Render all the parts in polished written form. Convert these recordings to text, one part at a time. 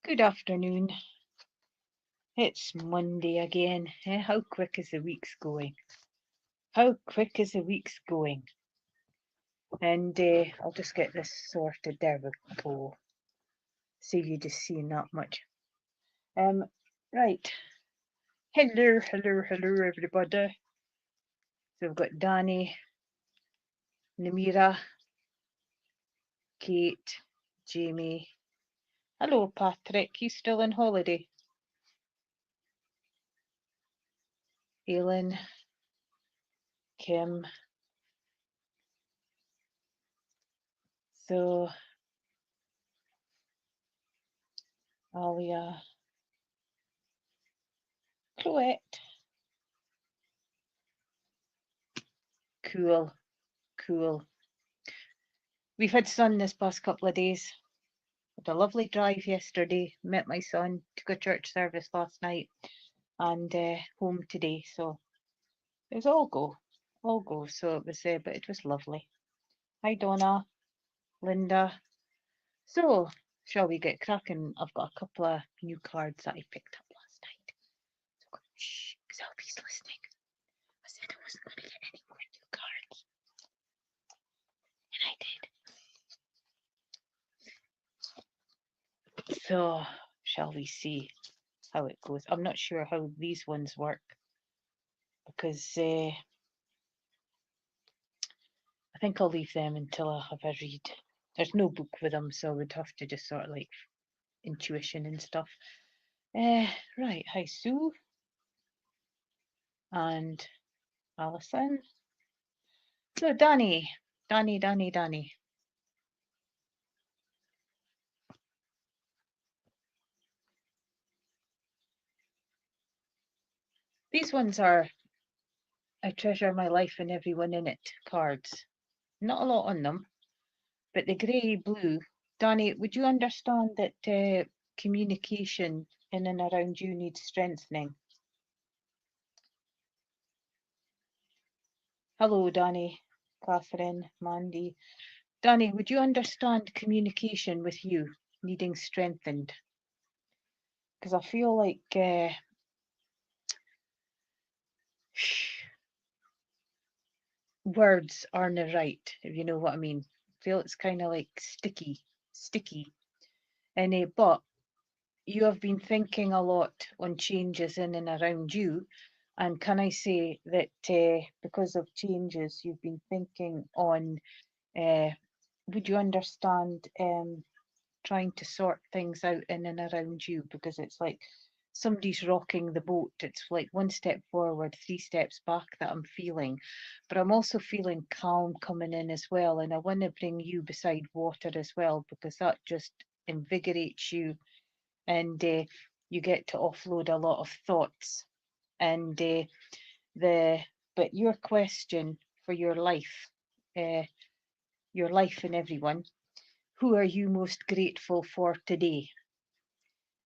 Good afternoon. It's Monday again. How quick is the week's going? How quick is the week's going? And I'll just get this sorted. There we go. Save you just seeing that much. Right. Hello, everybody. So we've got Danny, Namira, Kate, Jamie. Hello, Patrick. You still on holiday? Aileen, Kim. So, Alia, Chloette. Cool, cool. We've had sun this past couple of days. Had a lovely drive yesterday. Met my son, took a church service last night, and home today. So it was all go, all go. So it was, but it was lovely. Hi Donna, Linda. So shall we get cracking? I've got a couple of new cards that I picked up last night. So shh, Selby's listening. I said I wasn't going to get any more new cards, and I did. So shall we see how it goes? I'm not sure how these ones work because I think I'll leave them until I have a read. There's no book with them, so I would have to just sort of like intuition and stuff. Right, hi Sue and Alison. So Danny. These ones are I treasure my life and everyone in it cards. Not a lot on them, but the grey blue. Danny, would you understand that communication in and around you needs strengthening? Hello, Danny, Catherine, Mandy. Danny, would you understand communication with you needing strengthened? Because I feel like words aren't right, if you know what I mean. I feel it's kind of like sticky. And but you have been thinking a lot on changes in and around you. And can I say that because of changes you've been thinking on, would you understand trying to sort things out in and around you? Because it's like somebody's rocking the boat. It's like one step forward, three steps back that I'm feeling. But I'm also feeling calm coming in as well. And I want to bring you beside water as well, because that just invigorates you and you get to offload a lot of thoughts. And but your question for your life and everyone, who are you most grateful for today?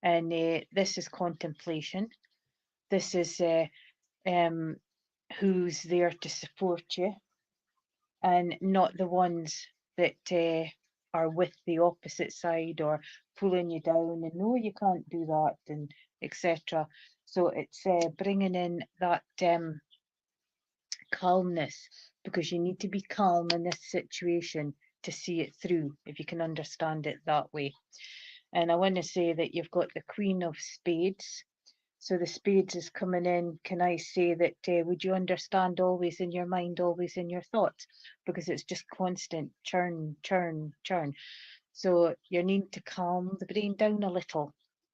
And this is contemplation. This is um, who's there to support you, and not the ones that are with the opposite side or pulling you down and no, you can't do that, and etc. So it's bringing in that calmness, because you need to be calm in this situation to see it through, if you can understand it that way. And I want to say that you've got the Queen of Spades. So the spades is coming in. Can I say that would you understand always in your mind, always in your thoughts? Because it's just constant churn, churn, churn. So you need to calm the brain down a little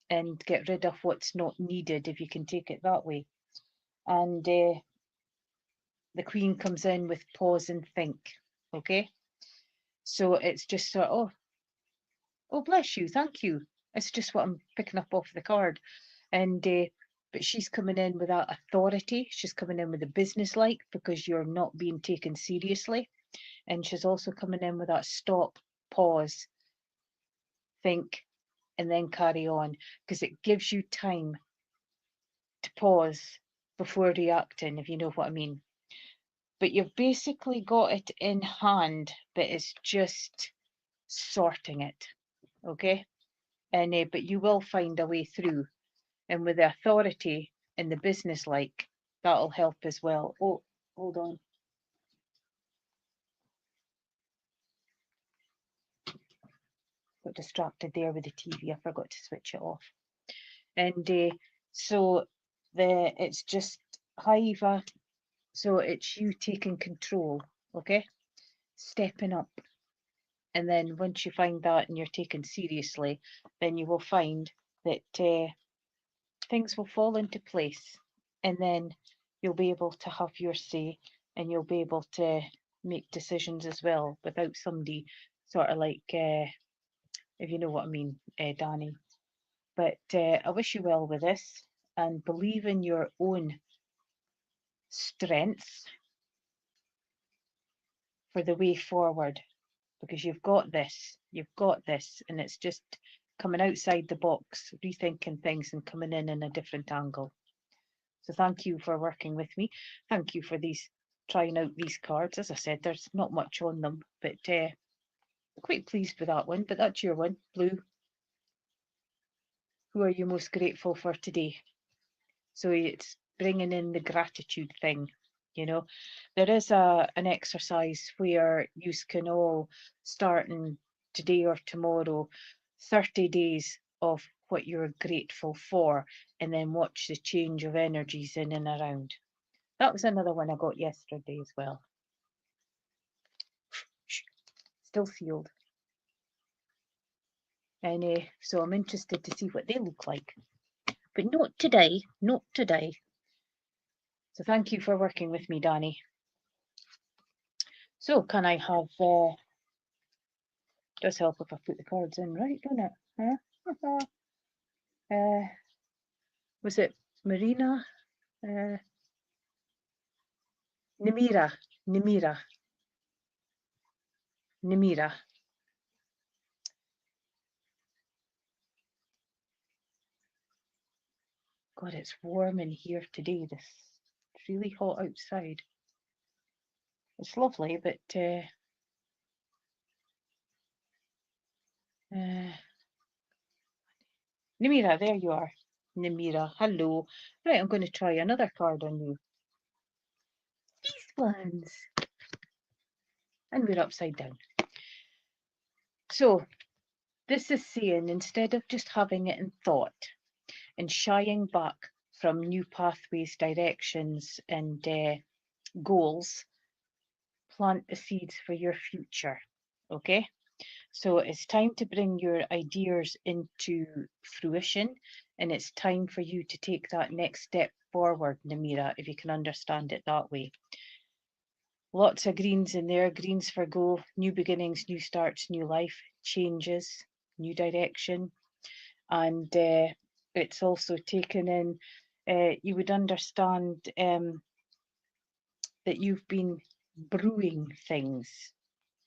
and get rid of what's not needed, if you can take it that way. And the Queen comes in with pause and think. Okay. So it's just sort of, oh, bless you, thank you. It's just what I'm picking up off the card. And but she's coming in with that authority. She's coming in with a business like, because you're not being taken seriously. And she's also coming in with that stop, pause, think, and then carry on, because it gives you time to pause before reacting, if you know what I mean. But you've basically got it in hand, but it's just sorting it. Okay. and but you will find a way through. And with the authority and the business like, that'll help as well. Oh, hold on. Got distracted there with the TV. I forgot to switch it off. And so it's just Hiva. So it's you taking control, okay? Stepping up. And then once you find that and you're taken seriously, then you will find that things will fall into place. And then you'll be able to have your say, and you'll be able to make decisions as well without somebody sort of like, if you know what I mean, Danny. But I wish you well with this, and believe in your own strengths for the way forward, because you've got this, and it's just coming outside the box, rethinking things and coming in a different angle. So thank you for working with me. Thank you for trying out these cards. As I said, there's not much on them, but quite pleased with that one. But that's your one, Blue. Who are you most grateful for today? So it's bringing in the gratitude thing. You know, there is an exercise where you can all, starting today or tomorrow, 30 days of what you're grateful for, and then watch the change of energies in and around. That was another one I got yesterday as well. Still sealed. And so I'm interested to see what they look like. But not today, not today. So thank you for working with me, Danny. So can I have, does help if I put the cards in right, don't it? Huh? Was it Marina? Nimira. God, it's warm in here today. It's really hot outside. It's lovely, but Nimira, there you are. Nimira, hello. Right, I'm going to try another card on you. These ones. And we're upside down. So, this is saying, instead of just having it in thought and shying back from new pathways, directions, and goals, plant the seeds for your future. Okay? So it's time to bring your ideas into fruition, and it's time for you to take that next step forward, Namira, if you can understand it that way. Lots of greens in there, greens for go, new beginnings, new starts, new life, changes, new direction. And it's also taken in, you would understand that you've been brewing things,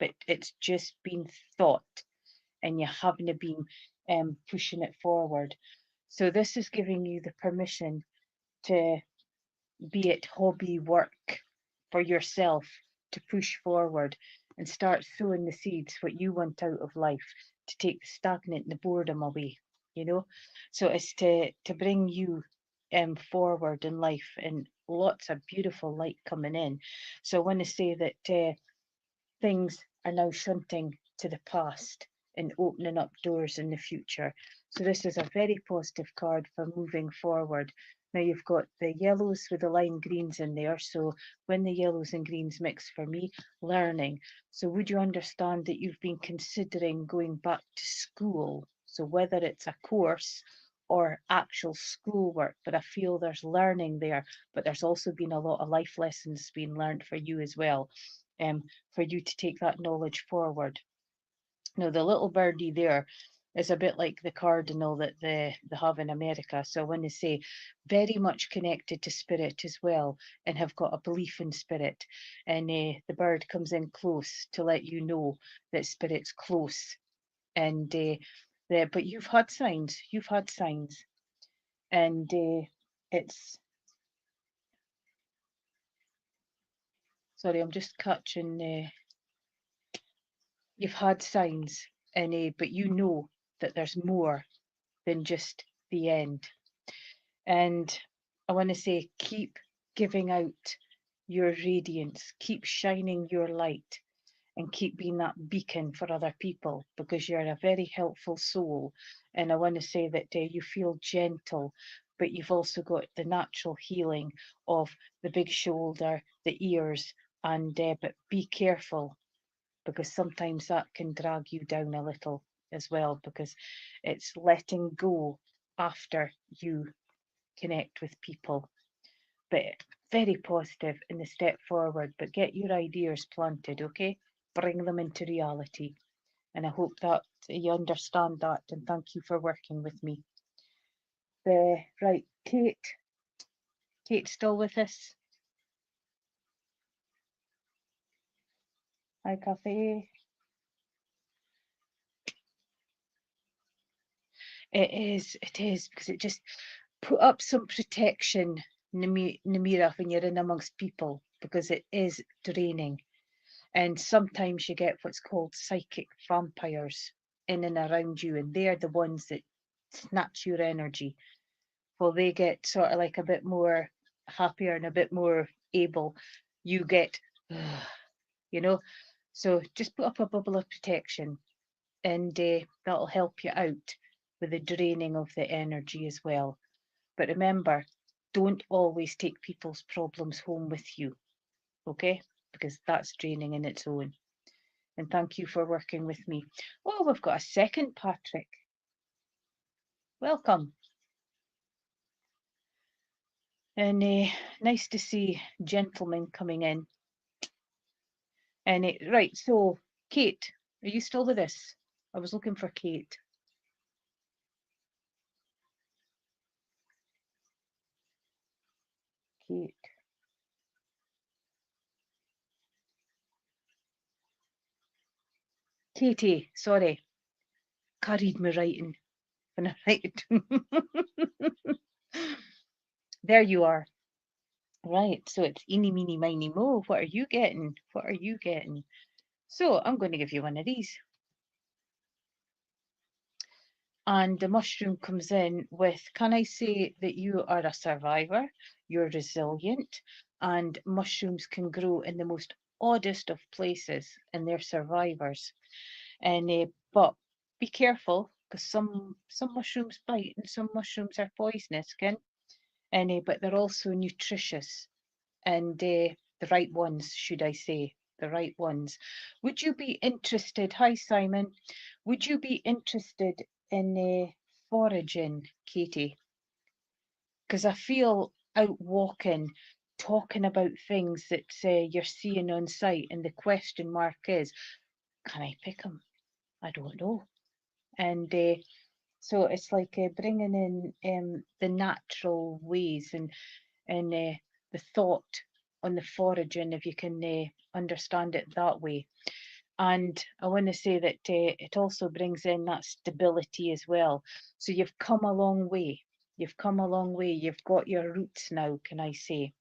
but it's just been thought, and you haven't been pushing it forward. So this is giving you the permission to, be it hobby work for yourself, to push forward and start sowing the seeds, what you want out of life, to take the stagnant and the boredom away, you know. So it's to bring you forward in life, and lots of beautiful light coming in. So I want to say that things are now shunting to the past and opening up doors in the future. So this is a very positive card for moving forward. Now you've got the yellows with the lime greens in there. So when the yellows and greens mix for me, learning. So would you understand that you've been considering going back to school? So whether it's a course or actual schoolwork, but I feel there's learning there, but there's also been a lot of life lessons being learned for you as well, for you to take that knowledge forward. Now, the little birdie there is a bit like the cardinal that they have in America. So when they say very much connected to spirit as well, and have got a belief in spirit, and the bird comes in close to let you know that spirit's close. And but you've had signs, and it's, sorry, I'm just catching, you've had signs, and but you know that there's more than just the end. And I want to say, keep giving out your radiance, keep shining your light, and keep being that beacon for other people, because you're a very helpful soul. And I want to say that you feel gentle, but you've also got the natural healing of the big shoulder, the ears, and but be careful, because sometimes that can drag you down a little as well, because it's letting go after you connect with people. But very positive in the step forward, but get your ideas planted, okay? Bring them into reality. And I hope that you understand that, and thank you for working with me. Right, Kate. Kate still with us? Hi, Cafe. It is, because it just put up some protection, Namira, when you're in amongst people, because it is draining. And sometimes you get what's called psychic vampires in and around you, and they're the ones that snatch your energy. Well, they get sort of like a bit more happier and a bit more able. You get, you know, so just put up a bubble of protection, and that'll help you out with the draining of the energy as well. But remember, don't always take people's problems home with you, okay? Because that's draining in its own. And thank you for working with me. Oh, we've got a second Patrick. Welcome. And nice to see gentlemen coming in. And right, so Kate, are you still with us? I was looking for Kate. Kate. Katie, sorry. Can't read my writing when I write it. There you are. Right, so it's eeny, meeny, miny, mo. What are you getting? What are you getting? So I'm going to give you one of these. And the mushroom comes in with, can I say that you are a survivor, you're resilient, and mushrooms can grow in the most oddest of places, and they're survivors. And but be careful, because some mushrooms bite and some mushrooms are poisonous, Ken. And but they're also nutritious, and the right ones, should I say, the right ones. Would you be interested? Hi, Simon. Would you be interested in foraging, Katie? Because I feel out walking, talking about things that you're seeing on site, and the question mark is, can I pick them? I don't know. And so it's like bringing in the natural ways, and the thought on the foraging, if you can understand it that way. And I want to say that it also brings in that stability as well. So you've come a long way. You've come a long way. You've got your roots now, can I say?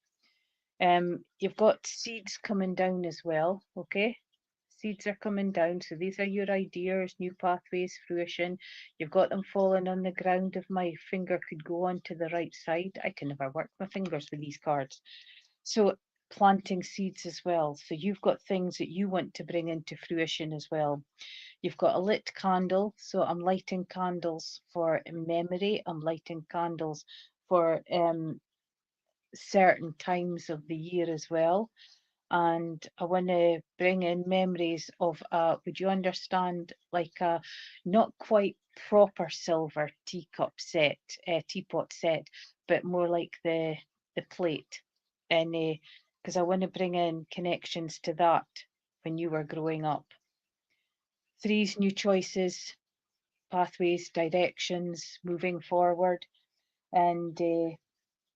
You've got seeds coming down as well, okay? Seeds are coming down. So these are your ideas, new pathways, fruition. You've got them falling on the ground. If my finger could go on to the right side, I can never work my fingers with these cards. So planting seeds as well. So you've got things that you want to bring into fruition as well. You've got a lit candle. So I'm lighting candles for memory. I'm lighting candles for certain times of the year as well. And I want to bring in memories of would you understand, like a not quite proper silver teacup set, teapot set, but more like the plate. And because I want to bring in connections to that when you were growing up. Three's new choices, pathways, directions, moving forward. And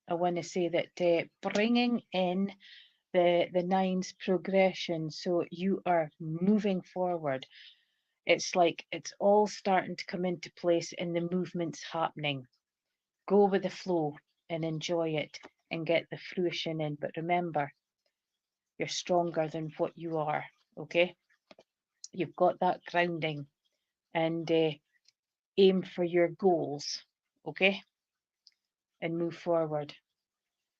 I want to say that bringing in the nine's progression, so you are moving forward. It's like it's all starting to come into place and the movement's happening. Go with the flow and enjoy it and get the fruition in. But remember, you're stronger than what you are, okay? You've got that grounding, and aim for your goals, okay? And move forward.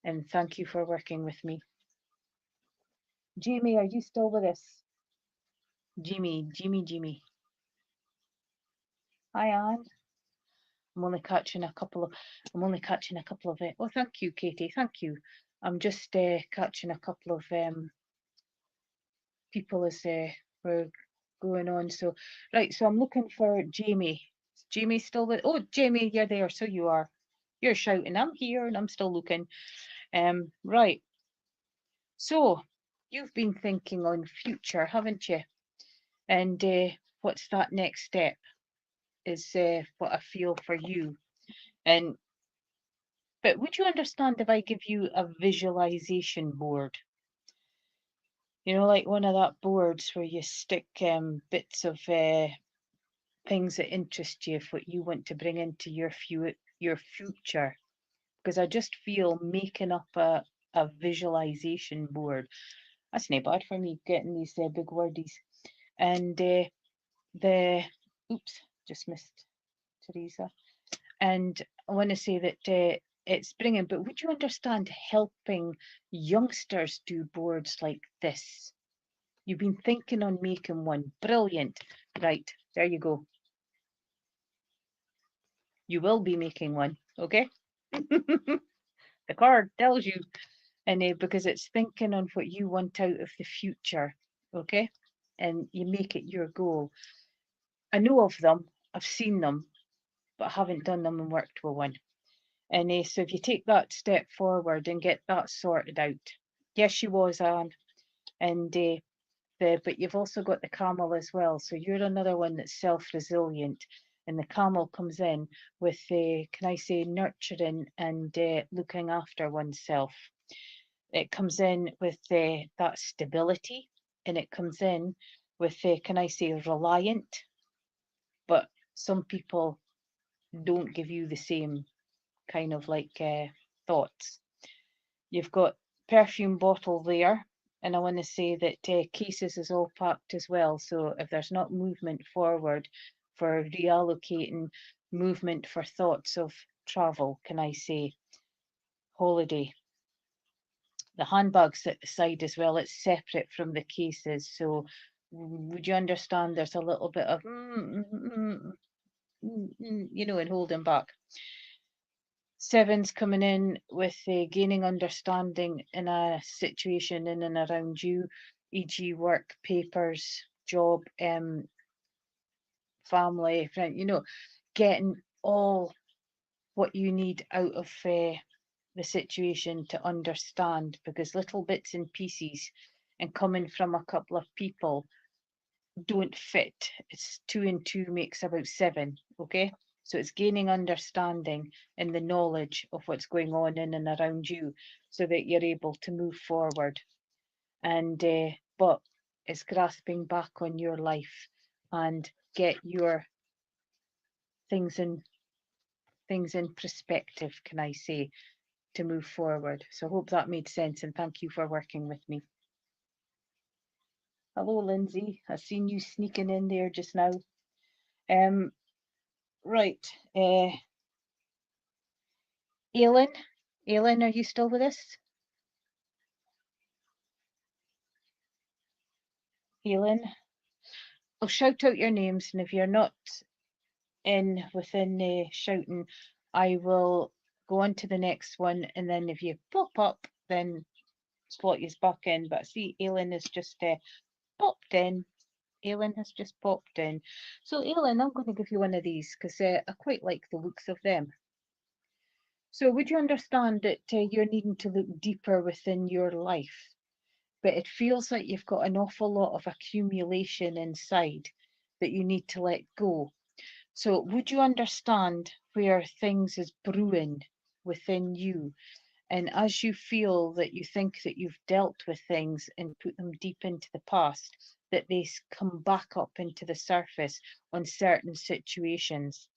And thank you for working with me. Jamie, are you still with us? Jimmy. Hi, Anne. I'm only catching a couple of. it. Oh, thank you, Katie. Thank you. I'm just catching a couple of people as we're going on. So, right. So I'm looking for Jamie. Is Jamie still with? Oh, Jamie, you're there. So you are. You're shouting. I'm here, and I'm still looking. Right. So you've been thinking on future, haven't you? And what's that next step? Is what I feel for you. And but would you understand if I give you a visualization board? You know, like one of that boards where you stick bits of things that interest you, what you want to bring into your future. Because I just feel making up a visualization board. That's not bad for me getting these big wordies. And the oops, just missed Teresa. And I want to say that it's brilliant, but would you understand helping youngsters do boards like this? You've been thinking on making one. Brilliant. Right, there you go. You will be making one, okay? The card tells you, and because it's thinking on what you want out of the future, okay? And you make it your goal. I know of them, I've seen them, but I haven't done them and worked with one. And so if you take that step forward and get that sorted out. Yes, she was, Anne. And but you've also got the camel as well. So you're another one that's self-resilient. And the camel comes in with, can I say, nurturing and looking after oneself. It comes in with that stability, and it comes in with, can I say, reliant. But some people don't give you the same kind of like thoughts. You've got perfume bottle there, and I want to say that cases is all packed as well. So if there's not movement forward for reallocating movement for thoughts of travel, can I say, holiday. The handbag's at the side as well. It's separate from the cases. So would you understand there's a little bit of, you know, and holding back. Seven's coming in with gaining understanding in a situation in and around you, e.g., work, papers, job, family, friend, you know, getting all what you need out of the situation to understand, because little bits and pieces and coming from a couple of people don't fit. It's 2 and 2 makes about 7, okay? So it's gaining understanding and the knowledge of what's going on in and around you so that you're able to move forward. And but it's grasping back on your life and get your things in perspective, can I say, to move forward. So I hope that made sense, and thank you for working with me. Hello, Lindsay. I seen you sneaking in there just now. Right. Aileen, are you still with us? Aileen, I'll shout out your names, and if you're not within shouting, I will go on to the next one, and then if you pop up, then slot you back in. But I see Aileen has just popped in. Aileen has just popped in. So Aileen, I'm going to give you one of these because I quite like the looks of them. So would you understand that you're needing to look deeper within your life? But it feels like you've got an awful lot of accumulation inside that you need to let go. So would you understand where things is brewing within you? And as you feel that you think that you've dealt with things and put them deep into the past, that they come back up into the surface on certain situations.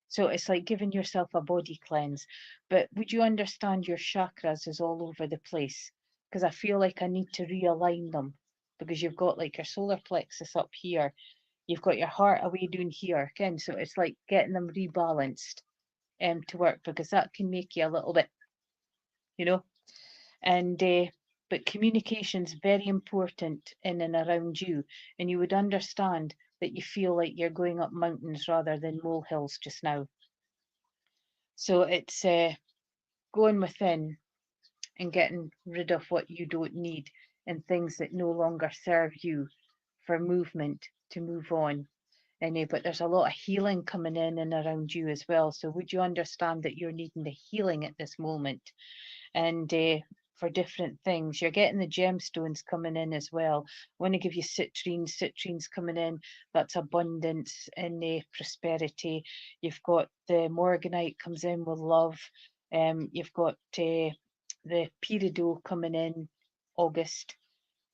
So it's like giving yourself a body cleanse. But would you understand your chakras is all over the place? Because I feel like I need to realign them, because you've got like your solar plexus up here, You've got your heart away down here, again, so it's like getting them rebalanced to work, because that can make you a little bit, you know, and but communication's very important in and around you, and you would understand that you feel like you're going up mountains rather than molehills just now. So it's going within and getting rid of what you don't need and things that no longer serve you for movement to move on. And but there's a lot of healing coming in and around you as well. So would you understand that you're needing the healing at this moment? And for different things, you're getting the gemstones coming in as well. I want to give you citrines. Citrines coming in, that's abundance and prosperity. You've got the morganite comes in with love. You've got the peridot coming in August,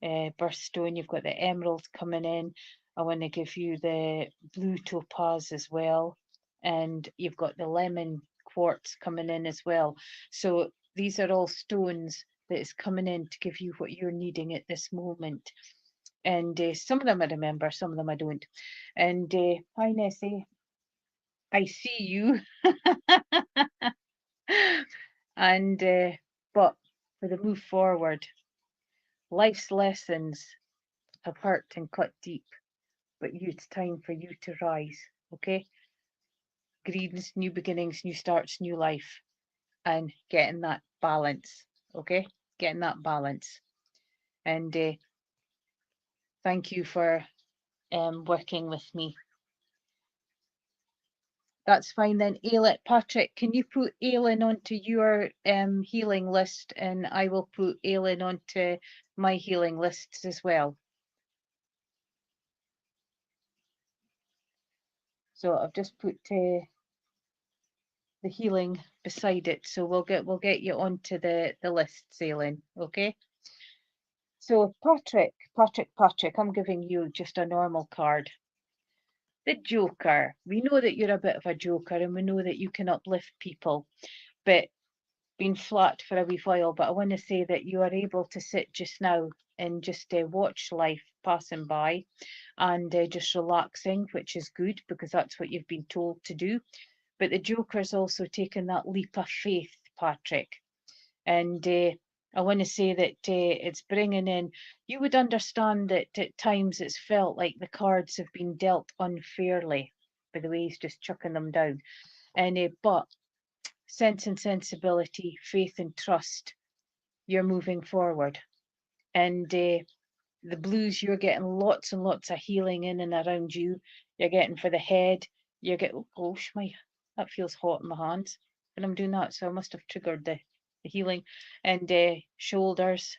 birthstone. You've got the emerald coming in. I want to give you the blue topaz as well, and you've got the lemon quartz coming in as well. So these are all stones that is coming in to give you what you're needing at this moment. And some of them I remember, some of them I don't. And hi Nessie, I see you. And but for the move forward, life's lessons have hurt and cut deep, but it's time for you to rise. Okay, greens, new beginnings, new starts, new life, and getting that balance. Okay, getting that balance. And thank you for working with me. That's fine then. Ailey, Patrick, can you put Aileen onto your healing list, and I will put Aileen onto my healing lists as well. So I've just put the healing beside it, so we'll get you onto the list, Aileen. Okay. So Patrick, I'm giving you just a normal card. The Joker. We know that you're a bit of a joker, and we know that you can uplift people, but been flat for a wee while. But I want to say that you are able to sit just now and just watch life passing by, and just relaxing, which is good because that's what you've been told to do. But the Joker's also taken that leap of faith, Patrick. And I want to say that it's bringing in, you would understand that at times it's felt like the cards have been dealt unfairly, by the way he's just chucking them down. And but sense and sensibility, faith and trust, you're moving forward. And the blues, you're getting lots and lots of healing in and around you. You're getting for the head, you're getting, oh gosh, that feels hot in my hands when I'm doing that, so I must have triggered the healing. And shoulders,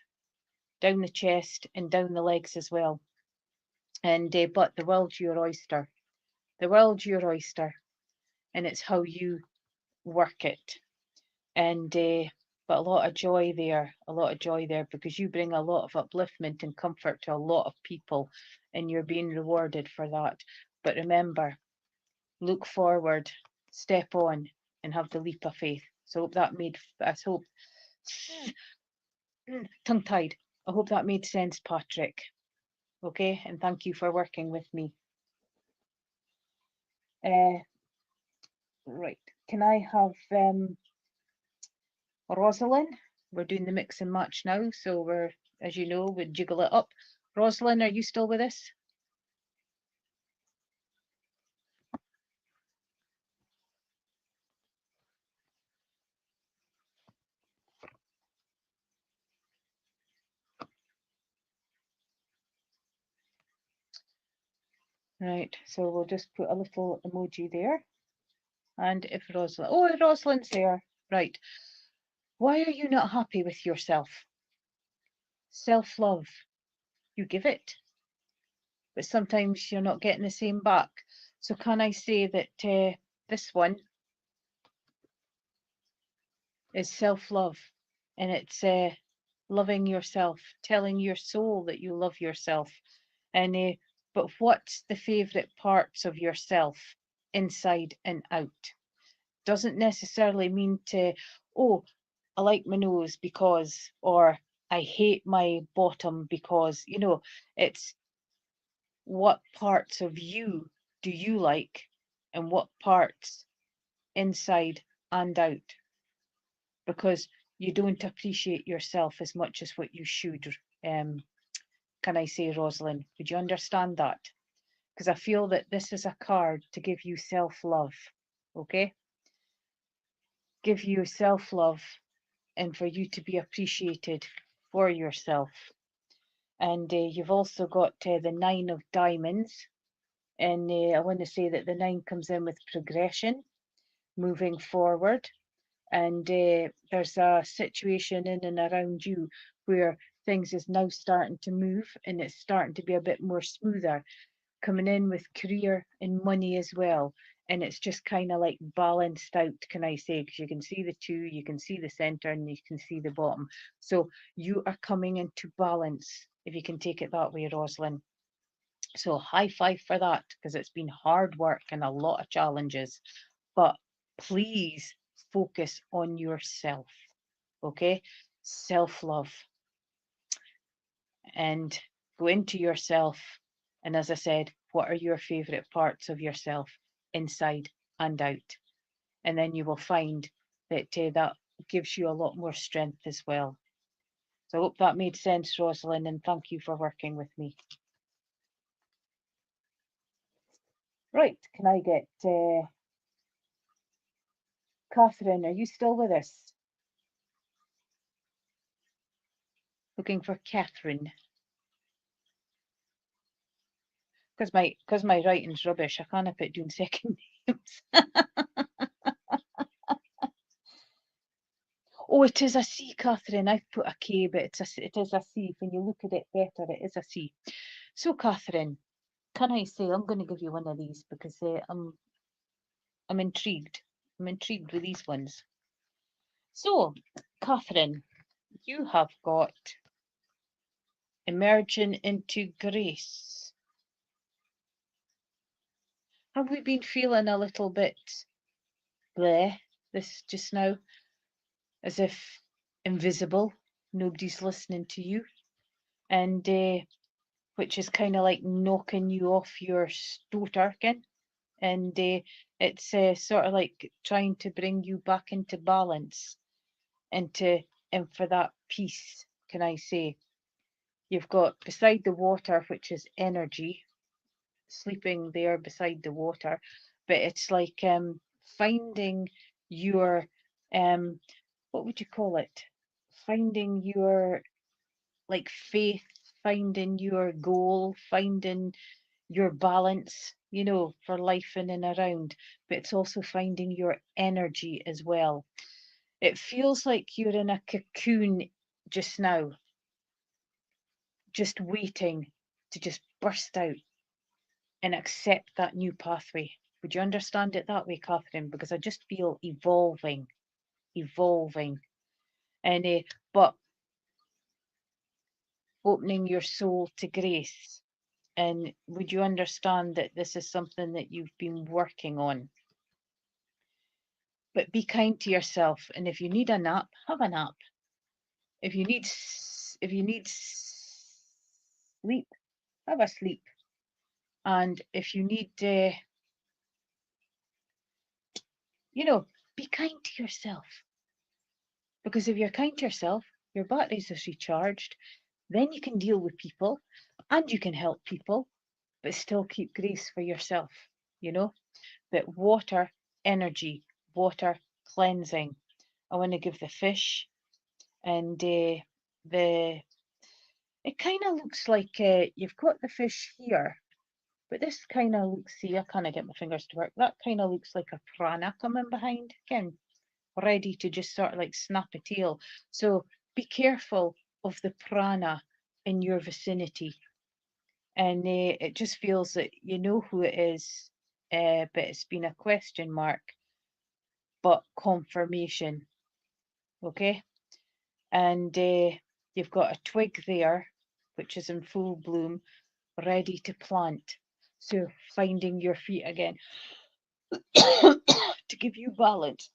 down the chest and down the legs as well. And but the world's your oyster. The world's your oyster, and it's how you work it. And but a lot of joy there, because you bring a lot of upliftment and comfort to a lot of people, and you're being rewarded for that. But remember, look forward, step on, and have the leap of faith. So hope that made, I hope, tongue tied. I hope that made sense, Patrick. Okay, and thank you for working with me. Right, can I have Rosalind? We're doing the mix and match now, so we're, as you know, we jiggle it up. Rosalind, are you still with us? Right, so we'll just put a little emoji there. And if Rosalind, oh, Rosalind's there. Right. Why are you not happy with yourself? Self-love, you give it, but sometimes you're not getting the same back. So can I say that this one is self-love, and it's loving yourself, telling your soul that you love yourself. And but what's the favorite parts of yourself, inside and out? Doesn't necessarily mean to, oh, I like my nose because, or I hate my bottom because, it's what parts of you do you like and what parts inside and out, because you don't appreciate yourself as much as what you should. Can I say, Rosalind? Would you understand that? Because I feel that this is a card to give you self-love, okay? Give you self-love and for you to be appreciated for yourself. And you've also got the 9 of diamonds. And I want to say that the 9 comes in with progression, moving forward. And there's a situation in and around you where things is now starting to move and it's starting to be a bit more smoother, coming in with career and money as well. And it's just kind of like balanced out, can I say, because you can see the 2, you can see the center, and you can see the bottom. So you are coming into balance, if you can take it that way, Rosalind. So high five for that, because it's been hard work and a lot of challenges. But please focus on yourself, okay? Self-love, and go into yourself. And as I said, what are your favorite parts of yourself, inside and out? And then you will find that that gives you a lot more strength as well. So I hope that made sense, Rosalind, and thank you for working with me. Right, can I get Catherine? Are you still with us? Looking for Catherine. Because my writing's rubbish, I can't put doing second names. Oh, it is a C, Catherine. I've put a K, but it is a C. When you look at it better, it is a C. So, Catherine, can I say, I'm going to give you one of these because I'm intrigued. I'm intrigued with these ones. So, Catherine, you have got emerging into grace. Have we been feeling a little bit bleh this just now? As if invisible, nobody's listening to you, and which is kind of like knocking you off your stoter again. And it's sort of like trying to bring you back into balance, and for that peace, can I say. You've got beside the water, which is energy, sleeping there beside the water, but it's like finding your what would you call it? Finding your like faith, finding your goal, finding your balance, for life in and around, but it's also finding your energy as well. It feels like you're in a cocoon just now, just waiting to just burst out and accept that new pathway. Would you understand it that way, Catherine? Because I just feel evolving. And but opening your soul to grace. And would you understand that this is something that you've been working on? But be kind to yourself. And if you need a nap, have a nap. If you need sleep, have a sleep. And if you need, be kind to yourself. Because if you're kind to yourself, your batteries are recharged. Then you can deal with people and you can help people, but still keep grace for yourself, But water, energy, water, cleansing. I want to give the fish, and it kind of looks like you've got the fish here, but this kind of looks, see, I can't get my fingers to work. That kind of looks like a prana coming behind, again, ready to just sort of like snap a tail. So be careful of the prana in your vicinity. And it just feels that you know who it is, but it's been a question mark, but confirmation, okay? And you've got a twig there, which is in full bloom, ready to plant. So finding your feet again to give you balance,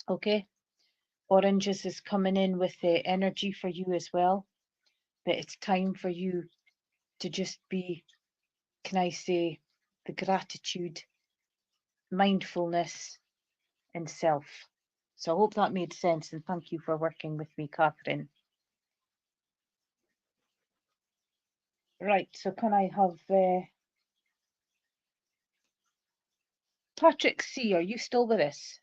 okay? Oranges is coming in with the energy for you as well, but it's time for you to just be, can I say, the gratitude, mindfulness, and self. So I hope that made sense, and thank you for working with me, Catherine. Right, so can I have Patrick C, are you still with us?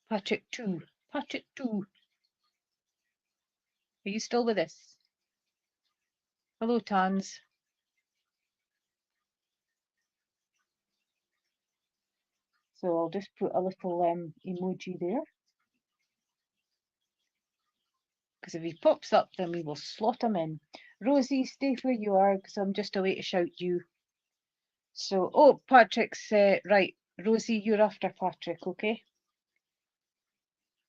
Patrick 2. Patrick 2. Are you still with us? Hello, Tans. So I'll just put a little emoji there. Because if he pops up, then we will slot him in. Rosie, stay where you are, because I'm just away to shout you. So, oh, Patrick's right. Rosie, you're after Patrick, okay?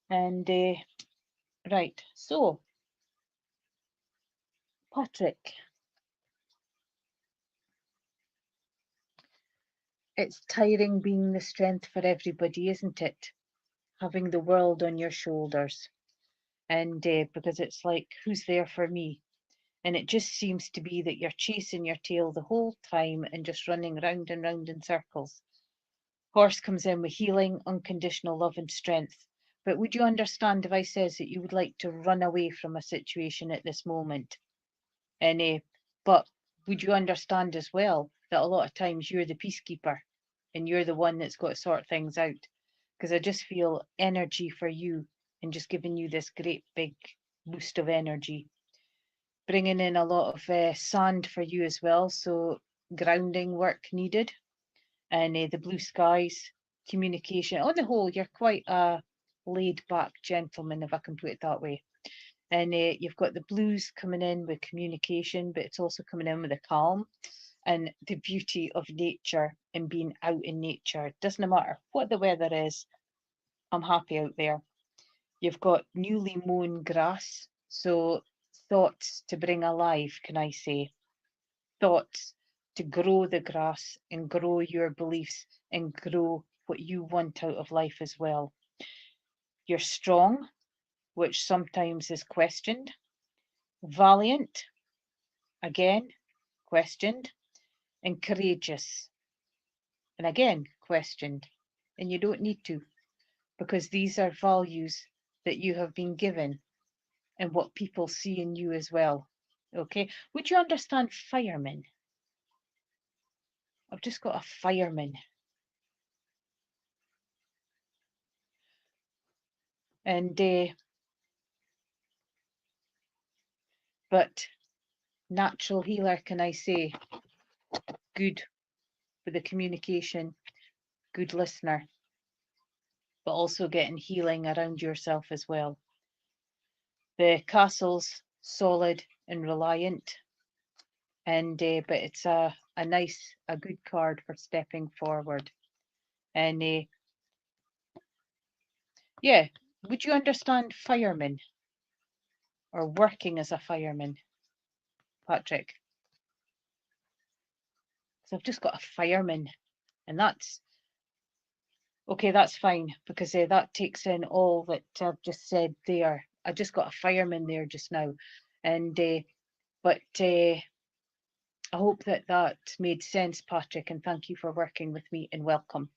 And right, so Patrick, it's tiring being the strength for everybody, isn't it? Having the world on your shoulders. And because it's like, who's there for me? And it just seems to be that you're chasing your tail the whole time and just running round and round in circles. Horse comes in with healing, unconditional love and strength. But would you understand if I says that you would like to run away from a situation at this moment? And but would you understand as well that a lot of times you're the peacekeeper and you're the one that's got to sort things out? Because I just feel energy for you and just giving you this great big boost of energy. Bringing in a lot of sand for you as well, so grounding work needed. And the blue skies, communication. On the whole, you're quite a laid back gentleman, if I can put it that way. And you've got the blues coming in with communication, but it's also coming in with the calm and the beauty of nature and being out in nature. It doesn't matter what the weather is, I'm happy out there. You've got newly mown grass, so thoughts to bring alive, can I say? Thoughts to grow the grass and grow your beliefs and grow what you want out of life as well. You're strong, which sometimes is questioned. Valiant, again, questioned. And courageous, and again, questioned. And you don't need to, because these are values that you have been given and what people see in you as well. Okay, would you understand firemen? I've just got a fireman. And but natural healer, can I say? Good with the communication, good listener, but also getting healing around yourself as well. The castle's solid and reliant, and but it's a nice, a good card for stepping forward. And yeah, would you understand fireman or working as a fireman, Patrick? So I've just got a fireman, and that's okay. That's fine, because that takes in all that I've just said there. I just got a fireman there just now, and but I hope that that made sense, Patrick, and thank you for working with me, and welcome.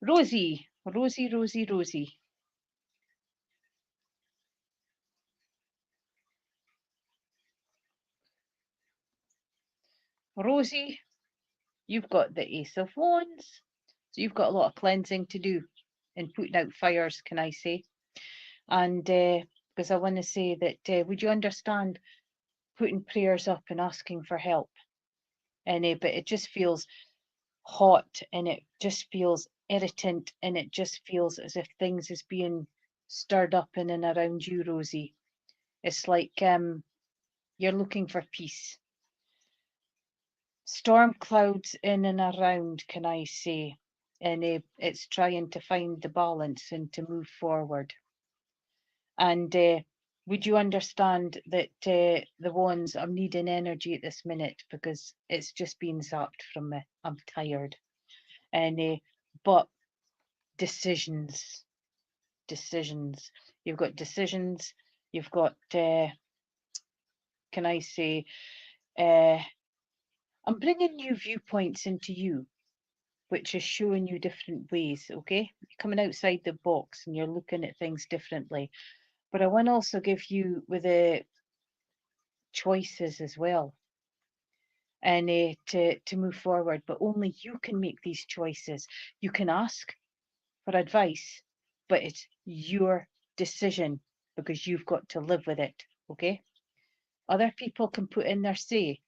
Rosie, Rosie, Rosie, Rosie. Rosie, you've got the Ace of Wands. So you've got a lot of cleansing to do and putting out fires, can I say? And because I want to say that, would you understand putting prayers up and asking for help? And but it just feels hot, and it just feels irritant, and it just feels as if things is being stirred up in and around you, Rosie. It's like you're looking for peace. Storm clouds in and around, can I say? And it's trying to find the balance and to move forward. And would you understand that the ones I'm needing energy at this minute, because it's just been zapped from me. I'm tired. And but decisions, decisions. You've got decisions. You've got can I say, I'm bringing new viewpoints into you, which is showing you different ways, okay? You're coming outside the box and you're looking at things differently. But I want to also give you with the choices as well, and to move forward. But only you can make these choices. You can ask for advice, but it's your decision because you've got to live with it, okay? Other people can put in their say,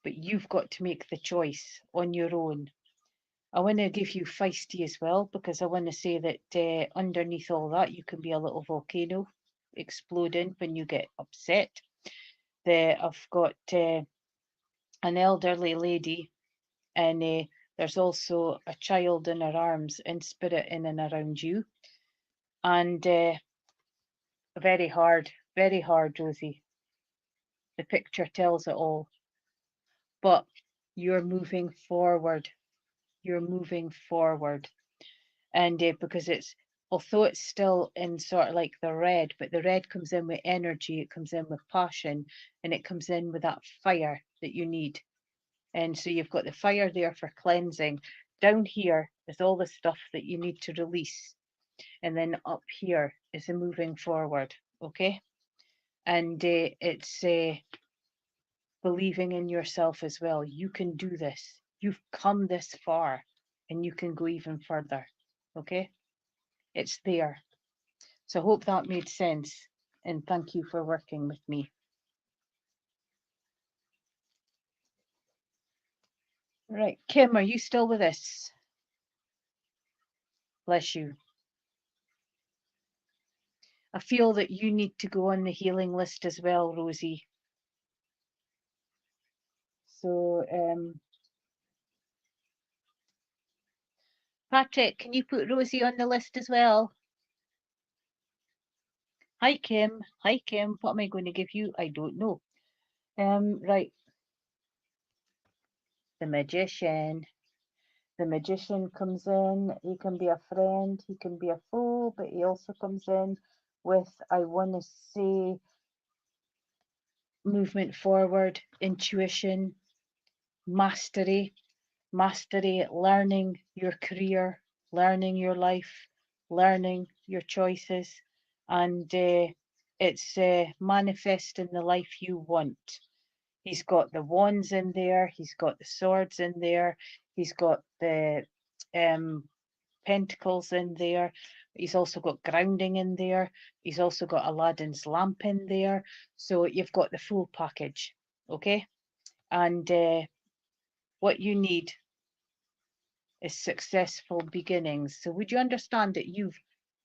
but you've got to make the choice on your own. I want to give you feisty as well, because I want to say that underneath all that, you can be a little volcano exploding when you get upset. I've got an elderly lady, and there's also a child in her arms in spirit in and around you. And very hard, Rosie. The picture tells it all. But you're moving forward. You're moving forward. And because although it's still in sort of like the red, but the red comes in with energy, it comes in with passion, and it comes in with that fire that you need. And so you've got the fire there for cleansing. Down here is all the stuff that you need to release. And then up here is the moving forward, okay? And it's believing in yourself as well. You can do this. You've come this far and you can go even further, okay? It's there. So I hope that made sense, and thank you for working with me. Right, Kim, are you still with us? Bless you. I feel that you need to go on the healing list as well, Rosie. So, Patrick, can you put Rosie on the list as well? Hi, Kim. Hi, Kim. What am I going to give you? I don't know. Right. The magician. The magician comes in. He can be a friend. He can be a foe, but he also comes in with, I want to say, movement forward, intuition, mastery, learning your career, learning your life, learning your choices, and it's manifesting the life you want. He's got the wands in there, he's got the swords in there, he's got the pentacles in there. He's also got grounding in there. He's also got Aladdin's lamp in there. So you've got the full package, okay? And what you need is successful beginnings. So would you understand that you've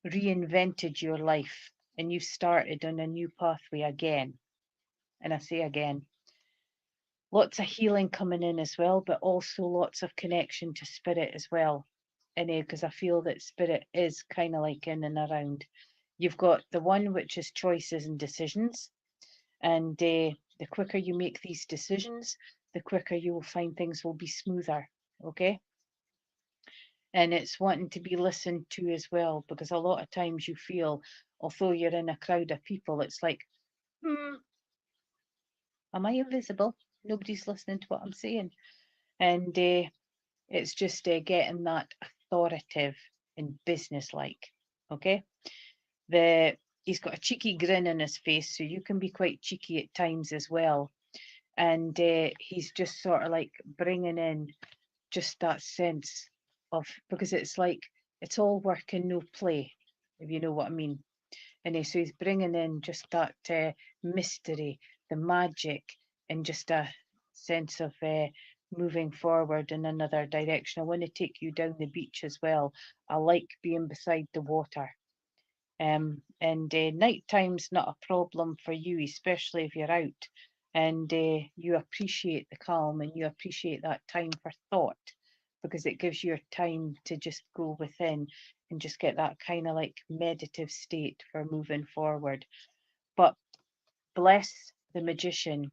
reinvented your life and you've started on a new pathway again? And I say again, lots of healing coming in as well, but also lots of connection to spirit as well. And because I feel that spirit is kind of like in and around. You've got the one which is choices and decisions, and the quicker you make these decisions, the quicker you will find things will be smoother, okay? And it's wanting to be listened to as well, because a lot of times you feel, although you're in a crowd of people, it's like, am I invisible? Nobody's listening to what I'm saying. And it's just getting that authoritative and business-like, okay? He's got a cheeky grin on his face, so you can be quite cheeky at times as well. And he's just sort of like bringing in just that sense of, because it's like it's all work and no play, if you know what I mean. And so he's bringing in just that mystery, the magic, and just a sense of moving forward in another direction. I want to take you down the beach as well. I like being beside the water. And night time's not a problem for you, especially if you're out and you appreciate the calm and you appreciate that time for thought, because it gives you time to just go within and just get that kind of like meditative state for moving forward. But bless the magician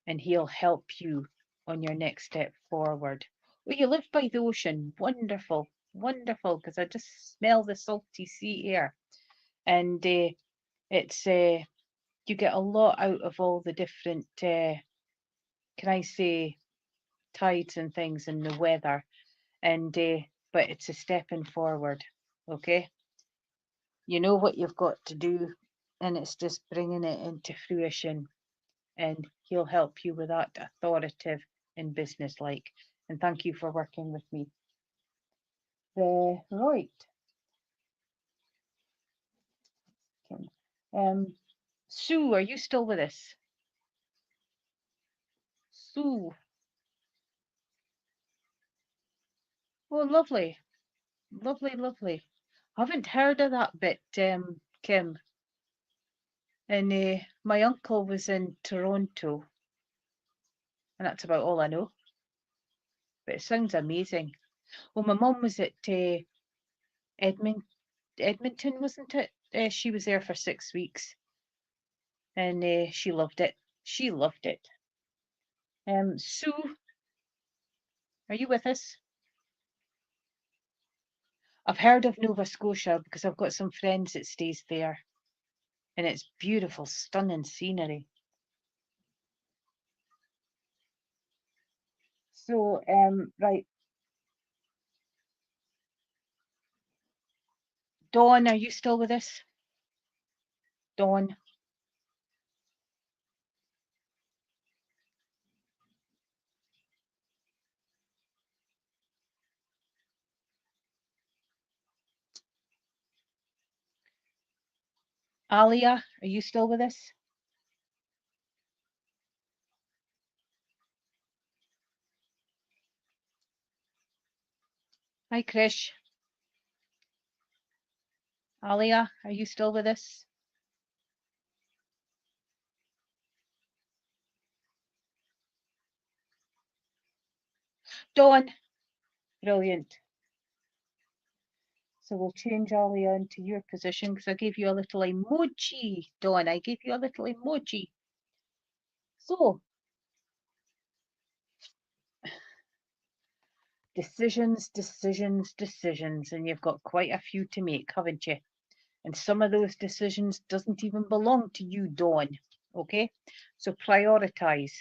and he'll help you on your next step forward. Oh, you live by the ocean. Wonderful, wonderful, because I just smell the salty sea air. And it's you get a lot out of all the different, can I say, tides and things and the weather, and but it's a stepping forward, okay? You know what you've got to do, and it's just bringing it into fruition, and he'll help you with that, authoritative and business-like. And thank you for working with me. Right. Sue, are you still with us? Sue. Oh, lovely. Lovely, lovely. I haven't heard of that bit, Kim. And my uncle was in Toronto, and that's about all I know. But it sounds amazing. Well, my mum was at Edmond, Edmonton, wasn't it? She was there for 6 weeks, and she loved it. She loved it. Sue, are you with us? I've heard of Nova Scotia because I've got some friends that stays there, and it's beautiful, stunning scenery. So, right, Dawn, are you still with us? Dawn. Alia, are you still with us? Hi, Krish. Alia, are you still with us? Dawn. Brilliant. So we'll change Alia into your position because I gave you a little emoji. Dawn, I gave you a little emoji. So, decisions, decisions, decisions, and you've got quite a few to make, haven't you? And some of those decisions doesn't even belong to you, Dawn. Okay? So prioritize.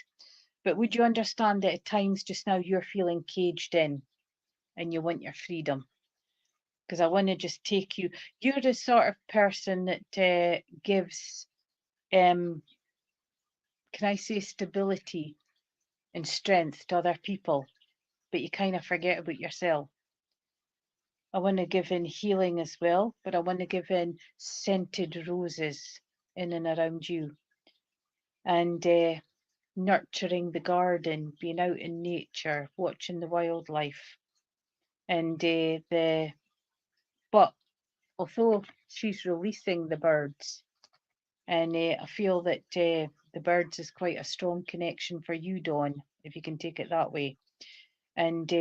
But would you understand that at times just now you're feeling caged in and you want your freedom? Because I want to just take you. You're the sort of person that gives, can I say, stability and strength to other people, but you kind of forget about yourself. I want to give in healing as well, but I want to give in scented roses in and around you, and nurturing the garden, being out in nature, watching the wildlife, and but although she's releasing the birds, and I feel that the birds is quite a strong connection for you, Dawn, if you can take it that way. And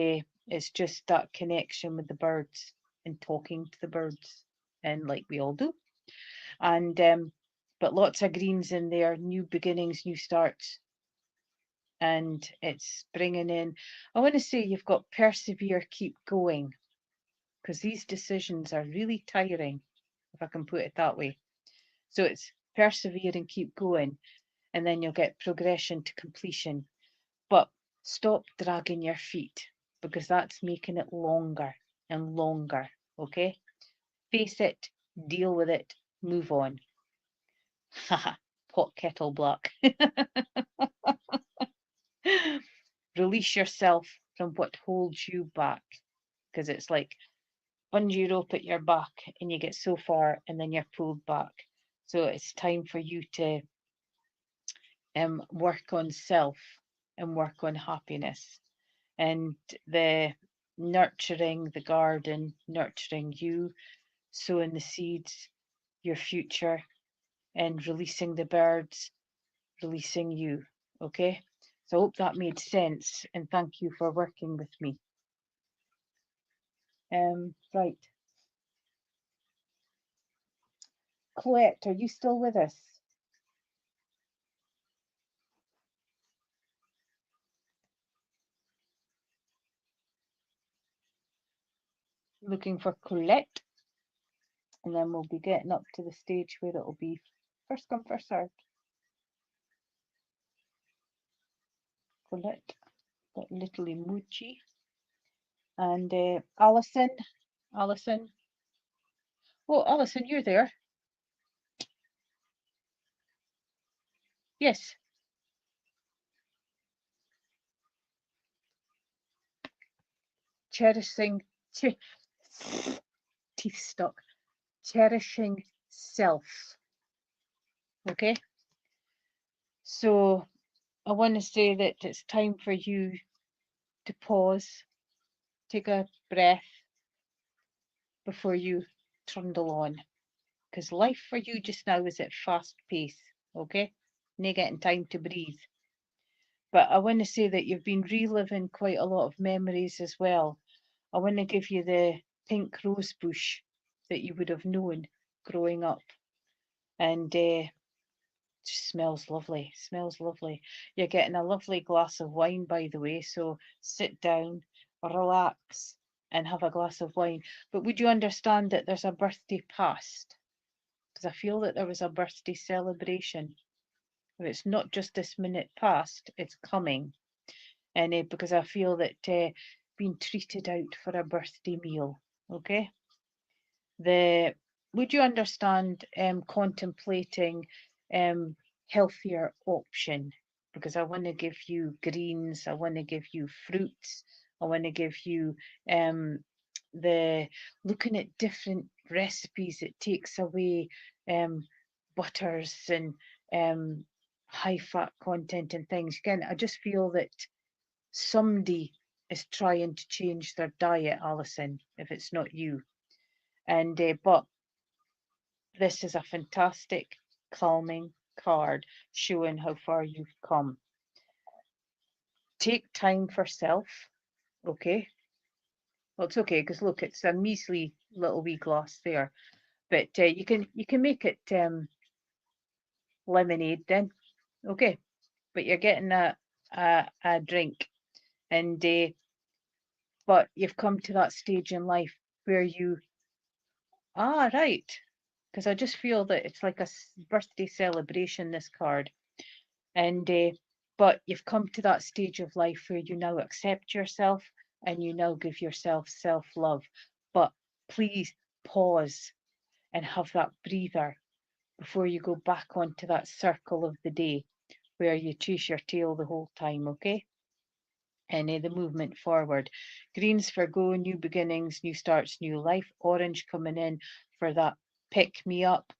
it's just that connection with the birds and talking to the birds, and like we all do. And but lots of greens in there, new beginnings, new starts, and it's bringing in. I want to say you've got persevere, keep going, because these decisions are really tiring, if I can put it that way. So it's persevere and keep going, and then you'll get progression to completion. But stop dragging your feet because that's making it longer and longer. Okay? Face it, deal with it, move on. Haha, pot kettle black. Release yourself from what holds you back, because it's like bungee rope at your back and you get so far and then you're pulled back. So it's time for you to work on self and work on happiness, and the nurturing the garden, nurturing you, sowing the seeds, your future, and releasing the birds, releasing you. Okay? So I hope that made sense, and thank you for working with me. Right. Colette, are you still with us? Looking for Colette, and then we'll be getting up to the stage where it'll be first come, first served. chocolate, that little emoji. And Alison, Alison. Oh, Alison, you're there. Yes. Cherishing, teeth stuck. Cherishing self. Okay. So I want to say that it's time for you to pause, take a breath before you trundle on. Because life for you just now is at fast pace. Okay. No getting time to breathe. But I want to say that you've been reliving quite a lot of memories as well. I want to give you the pink rose bush that you would have known growing up. And just smells lovely, smells lovely. You're getting a lovely glass of wine, by the way, so sit down, relax, and have a glass of wine. But would you understand that there's a birthday past? Because I feel that there was a birthday celebration. If it's not just this minute past, it's coming. And because I feel that being treated out for a birthday meal, okay? The would you understand contemplating healthier option? Because I want to give you greens, I want to give you fruits, I want to give you the looking at different recipes. It takes away butters and high fat content and things. Again, I just feel that somebody is trying to change their diet, Alison, if it's not you. And but this is a fantastic calming card showing how far you've come. Take time for self, okay? Well, it's okay because look, it's a measly little wee glass there, but you can make it lemonade then, okay? But you're getting a drink, and but you've come to that stage in life where you right, because I just feel that it's like a birthday celebration, this card. And but you've come to that stage of life where you now accept yourself and you now give yourself self-love. But please pause and have that breather before you go back onto that circle of the day where you chase your tail the whole time, okay? And the movement forward. Greens for go, new beginnings, new starts, new life. Orange coming in for that pick me up.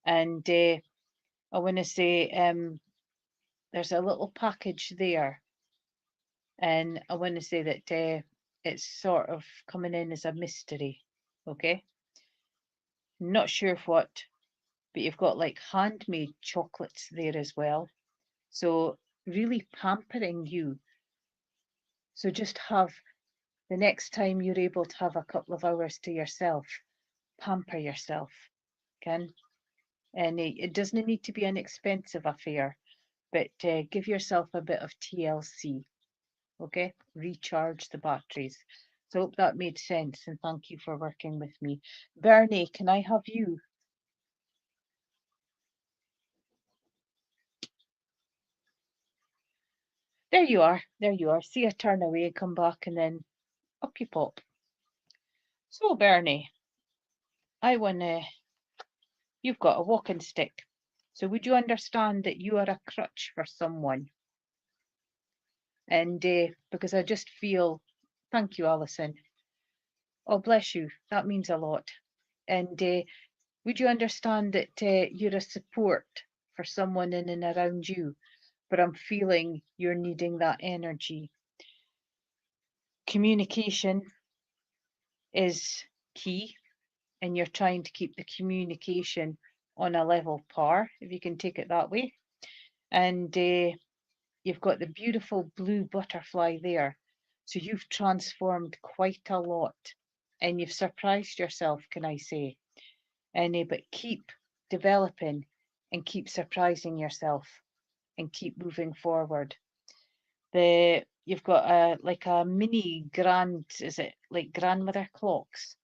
And I want to say there's a little package there. And I want to say that it's sort of coming in as a mystery. Okay. Not sure what, but you've got like handmade chocolates there as well. So really pampering you. So just have the next time you're able to have a couple of hours to yourself, pamper yourself, can. And it doesn't need to be an expensive affair, but give yourself a bit of TLC, okay? Recharge the batteries. So hope that made sense, and thank you for working with me. Bernie, can I have you? There you are, there you are. See, I turn away, come back, and then up you pop. So Bernie, I wanna, you've got a walking stick. So would you understand that you are a crutch for someone? And because I just feel, thank you, Alison. Oh, bless you. That means a lot. And would you understand that you're a support for someone in and around you? But I'm feeling you're needing that energy. Communication is key, and you're trying to keep the communication on a level par, if you can take it that way. And you've got the beautiful blue butterfly there. So you've transformed quite a lot, and you've surprised yourself, can I say? And but keep developing and keep surprising yourself and keep moving forward. You've got a like a mini is it like grandmother clocks?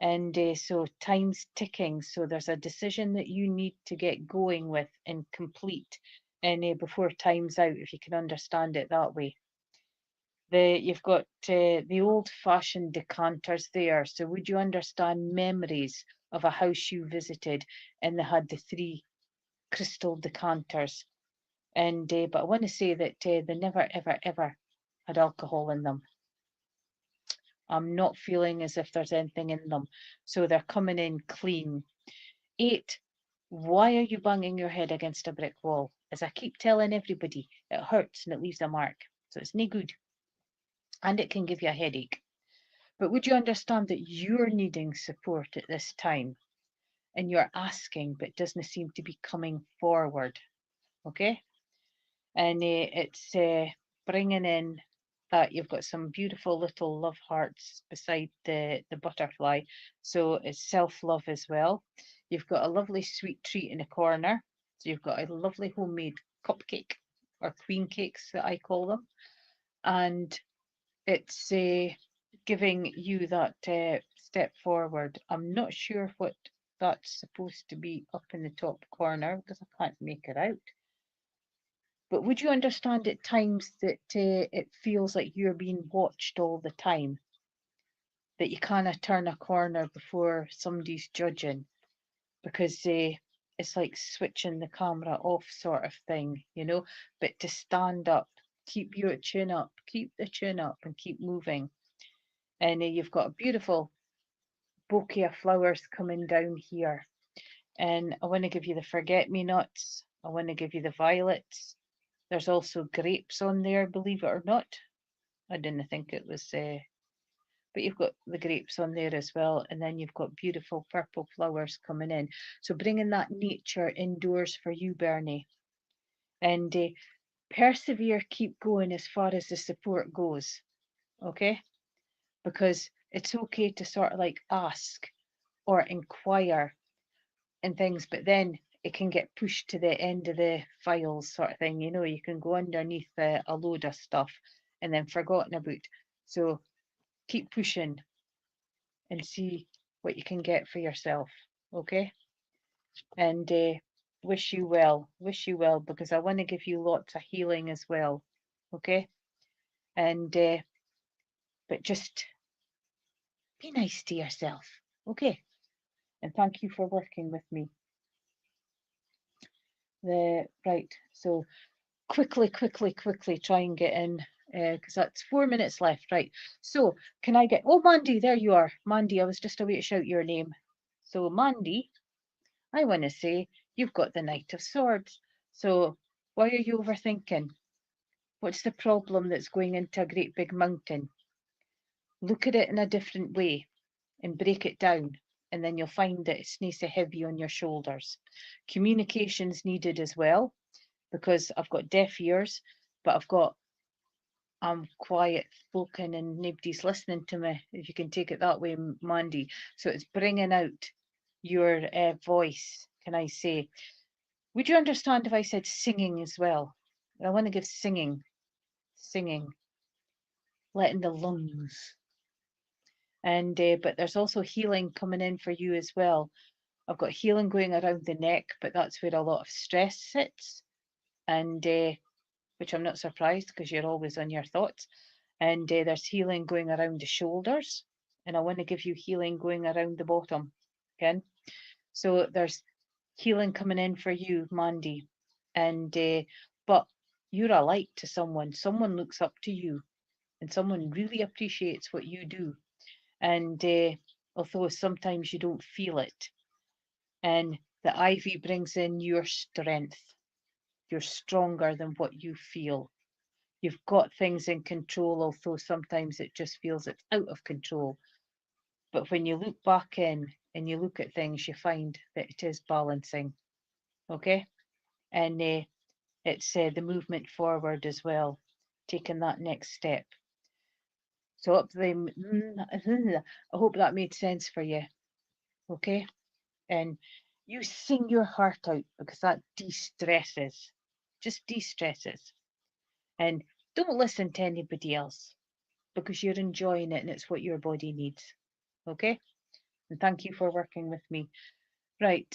And so time's ticking. So there's a decision that you need to get going with and complete, and before time's out, if you can understand it that way. You've got the old-fashioned decanters there. So would you understand memories of a house you visited and they had the 3 crystal decanters? And but I want to say that they never, ever, ever had alcohol in them. I'm not feeling as if there's anything in them. So they're coming in clean. 8, why are you banging your head against a brick wall? As I keep telling everybody, it hurts and it leaves a mark. So it's no good. And it can give you a headache. But would you understand that you're needing support at this time? And you're asking, but doesn't seem to be coming forward. Okay? And it's bringing in that you've got some beautiful little love hearts beside the butterfly. So it's self-love as well. You've got a lovely sweet treat in a corner. So you've got a lovely homemade cupcake or queen cakes that I call them. And it's giving you that step forward. I'm not sure what that's supposed to be up in the top corner because I can't make it out. But would you understand at times that it feels like you're being watched all the time? That you kind of turn a corner before somebody's judging because it's like switching the camera off sort of thing, you know? But to stand up, keep your chin up, keep the chin up and keep moving. And you've got a beautiful bouquet of flowers coming down here. And I want to give you the forget-me-nots. I want to give you the violets. There's also grapes on there, believe it or not. I didn't think it was, but you've got the grapes on there as well. And then you've got beautiful purple flowers coming in. So bringing that nature indoors for you, Bernie. And persevere, keep going as far as the support goes. Okay? Because it's okay to sort of like ask or inquire and things, but then it can get pushed to the end of the files sort of thing. You know, you can go underneath a load of stuff and then forgotten about. So keep pushing and see what you can get for yourself. Okay. And wish you well, because I want to give you lots of healing as well. Okay. And but just be nice to yourself. Okay. And thank you for working with me. Right, so quickly try and get in because that's 4 minutes left. Right, so can I get, oh Mandy, there you are. Mandy, I was just away to shout your name. So Mandy, I want to say you've got the Knight of Swords. So why are you overthinking? What's the problem that's going into a great big mountain? Look at it in a different way and break it down, and then you'll find that it's nice and heavy on your shoulders. Communication's needed as well, because I've got deaf ears, but I'm quiet spoken and nobody's listening to me, if you can take it that way, Mandy. So it's bringing out your voice, can I say. Would you understand if I said singing as well? I want to give singing, letting the lungs. And but there's also healing coming in for you as well. I've got healing going around the neck, but that's where a lot of stress sits. And which I'm not surprised because you're always on your thoughts. And there's healing going around the shoulders. And I want to give you healing going around the bottom again. So there's healing coming in for you, Mandy. And but you're a light to someone. Someone looks up to you and someone really appreciates what you do. And although sometimes you don't feel it. And the ivy brings in your strength. You're stronger than what you feel. You've got things in control, although sometimes it just feels it's out of control. But when you look back in and you look at things, you find that it is balancing. Okay. And it's the movement forward as well, taking that next step. So up the, I hope that made sense for you. Okay. And you sing your heart out because that de-stresses, just de-stresses. And don't listen to anybody else because you're enjoying it and it's what your body needs. Okay? And thank you for working with me. Right,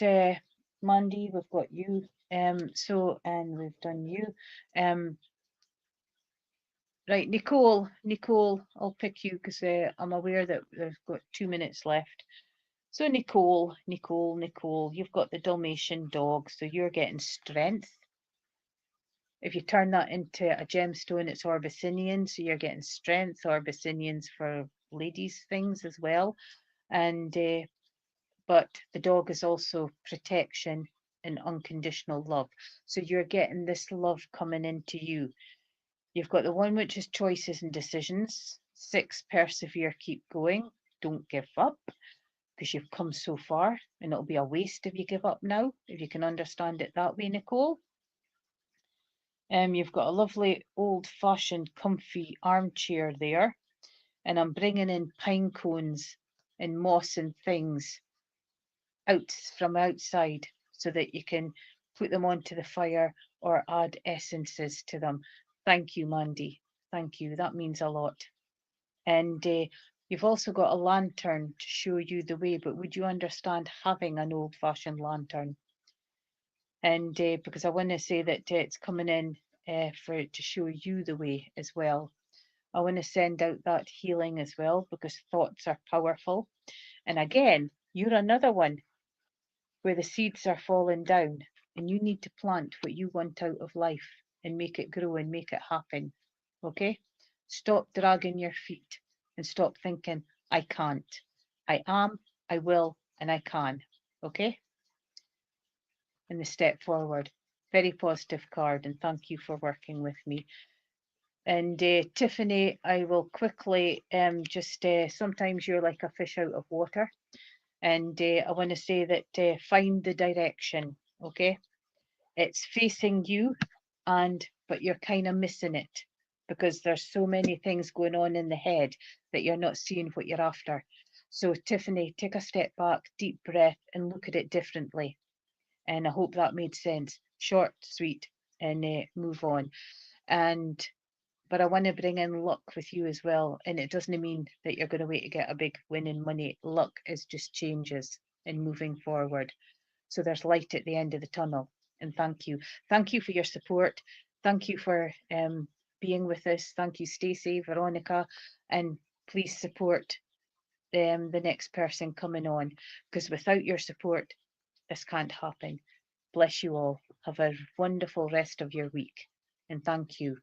Mandy, we've got you. And we've done you. Right, Nicole, I'll pick you because I'm aware that we've got 2 minutes left. So Nicole, you've got the Dalmatian dog, so you're getting strength. If you turn that into a gemstone, it's Orbicinian, so you're getting strength. Orbicinians for ladies' things as well. And but the dog is also protection and unconditional love. So you're getting this love coming into you. You've got the one which is choices and decisions. 6, persevere, keep going, don't give up, because you've come so far and it'll be a waste if you give up now, if you can understand it that way, Nicole. You've got a lovely old-fashioned comfy armchair there, and I'm bringing in pine cones and moss and things out from outside so that you can put them onto the fire or add essences to them. Thank you, Mandy. Thank you. That means a lot. And you've also got a lantern to show you the way, but would you understand having an old-fashioned lantern? And because I want to say that it's coming in for to show you the way as well. I want to send out that healing as well because thoughts are powerful. And again, you're another one where the seeds are falling down and you need to plant what you want out of life and make it grow and make it happen. Okay? Stop dragging your feet and stop thinking, I can't. I am, I will, and I can. Okay? And the step forward. Very positive card, and thank you for working with me. And Tiffany, I will quickly just sometimes you're like a fish out of water. And I want to say that find the direction, okay? It's facing you, but you're kind of missing it because there's so many things going on in the head that you're not seeing what you're after. So Tiffany, take a step back, deep breath, and look at it differently. And I hope that made sense. Short, sweet, and move on. And but I want to bring in luck with you as well. And it doesn't mean that you're going to wait to get a big win in money. Luck is just changes and moving forward. So there's light at the end of the tunnel. And thank you. Thank you for your support. Thank you for being with us. Thank you, Stacey, Veronica. And please support the next person coming on because without your support, this can't happen. Bless you all. Have a wonderful rest of your week. And thank you.